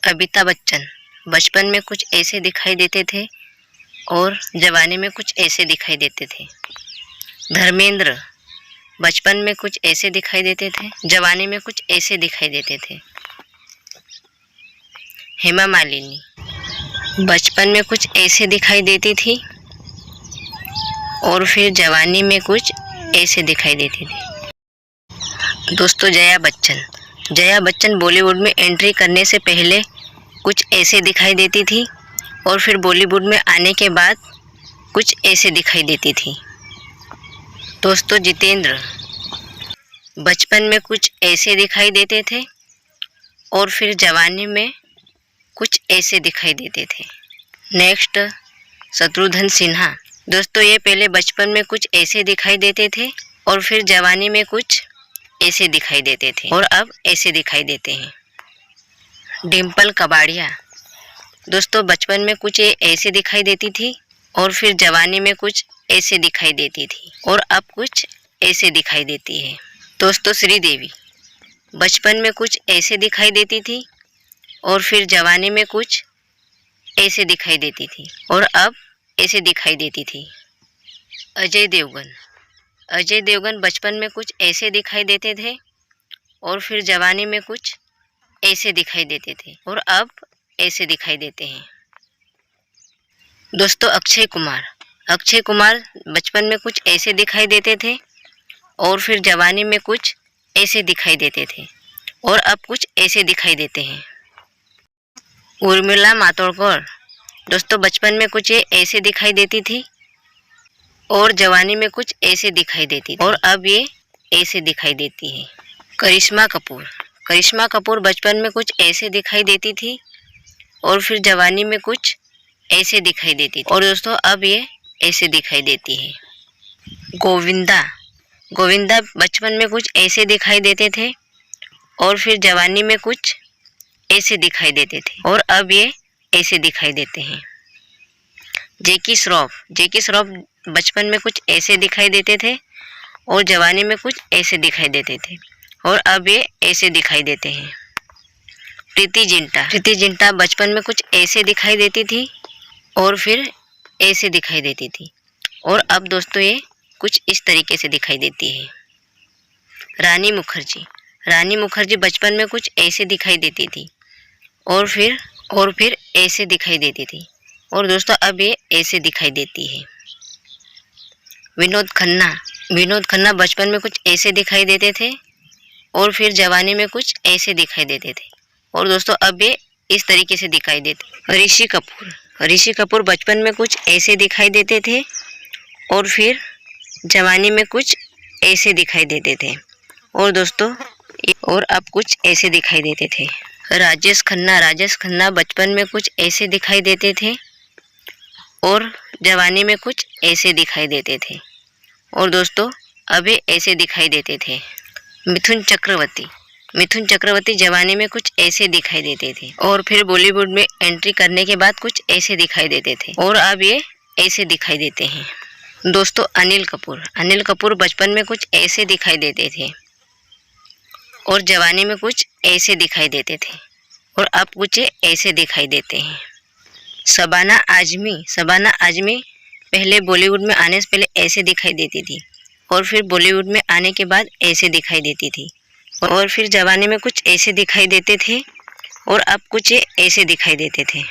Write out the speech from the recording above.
अमिताभ बच्चन बचपन में कुछ ऐसे दिखाई देते थे और जवानी में कुछ ऐसे दिखाई देते थे। धर्मेंद्र बचपन में कुछ ऐसे दिखाई देते थे, जवानी में कुछ ऐसे दिखाई देते थे। हेमा मालिनी बचपन में कुछ ऐसे दिखाई देती थी और फिर जवानी में कुछ ऐसे दिखाई देती थी। दोस्तों, जया बच्चन बॉलीवुड में एंट्री करने से पहले कुछ ऐसे दिखाई देती थी और फिर बॉलीवुड में आने के बाद कुछ ऐसे दिखाई देती थी। दोस्तों, जितेंद्र बचपन में कुछ ऐसे दिखाई देते थे और फिर जवानी में कुछ ऐसे दिखाई देते थे। नेक्स्ट, शत्रुघ्न सिन्हा। दोस्तों, ये पहले बचपन में कुछ ऐसे दिखाई देते थे और फिर जवानी में कुछ ऐसे दिखाई देते थे और अब ऐसे दिखाई देते हैं। डिम्पल कबाड़िया। दोस्तों, बचपन में कुछ ऐसे दिखाई देती थी और फिर जवानी में कुछ ऐसे दिखाई देती थी और अब कुछ ऐसे दिखाई देती है। दोस्तों, श्रीदेवी बचपन में कुछ ऐसे दिखाई देती थी और फिर जवानी में कुछ ऐसे दिखाई देती थी और अब ऐसे दिखाई देती थी। अजय देवगन बचपन में कुछ ऐसे दिखाई देते थे और फिर जवानी में कुछ ऐसे दिखाई देते थे और अब ऐसे दिखाई देते हैं। दोस्तों, अक्षय कुमार बचपन में कुछ ऐसे दिखाई देते थे और फिर जवानी में कुछ ऐसे दिखाई देते थे और अब कुछ ऐसे दिखाई देते हैं। उर्मिला मातोंडकर। दोस्तों, बचपन में कुछ ऐसे दिखाई देती थी और जवानी में कुछ ऐसे दिखाई देती थी और अब ये ऐसे दिखाई देती है। करिश्मा कपूर बचपन में कुछ ऐसे दिखाई देती थी और फिर जवानी में कुछ ऐसे दिखाई देती थी और दोस्तों अब ये ऐसे दिखाई देती है। गोविंदा बचपन में कुछ ऐसे दिखाई देते थे और फिर जवानी में कुछ ऐसे दिखाई देते थे और अब ये ऐसे दिखाई देते हैं। जैकी श्रॉफ बचपन में कुछ ऐसे दिखाई देते थे और जवानी में कुछ ऐसे दिखाई देते थे और अब ये ऐसे दिखाई देते हैं। प्रीति जिंटा बचपन में कुछ ऐसे दिखाई देती थी और फिर ऐसे दिखाई देती थी और अब दोस्तों ये कुछ इस तरीके से दिखाई देती है। रानी मुखर्जी बचपन में कुछ ऐसे दिखाई देती थी और फिर ऐसे दिखाई देती थी और दोस्तों अब ये ऐसे दिखाई देती है। विनोद खन्ना बचपन में कुछ ऐसे दिखाई देते थे और फिर जवानी में कुछ ऐसे दिखाई देते थे और दोस्तों अब ये इस तरीके से दिखाई देते। ऋषि कपूर बचपन में कुछ ऐसे दिखाई देते थे और फिर जवानी में कुछ ऐसे दिखाई देते थे और दोस्तों और अब कुछ ऐसे दिखाई देते थे। राजेश खन्ना बचपन में कुछ ऐसे दिखाई देते थे और जवानी में कुछ ऐसे दिखाई देते थे और दोस्तों अभी ऐसे दिखाई देते थे। मिथुन चक्रवर्ती जवानी में कुछ ऐसे दिखाई देते थे और फिर बॉलीवुड में एंट्री करने के बाद कुछ ऐसे दिखाई देते थे और अब ये ऐसे दिखाई देते हैं। दोस्तों, अनिल कपूर बचपन में कुछ ऐसे दिखाई देते थे और जवानी में कुछ ऐसे दिखाई देते थे और अब कुछ ऐसे दिखाई देते हैं। शबाना आजमी पहले बॉलीवुड में आने से पहले ऐसे दिखाई देती थी और फिर बॉलीवुड में आने के बाद ऐसे दिखाई देती थी और फिर जवानी में कुछ ऐसे दिखाई देते थे और अब कुछ ऐसे दिखाई देते थे।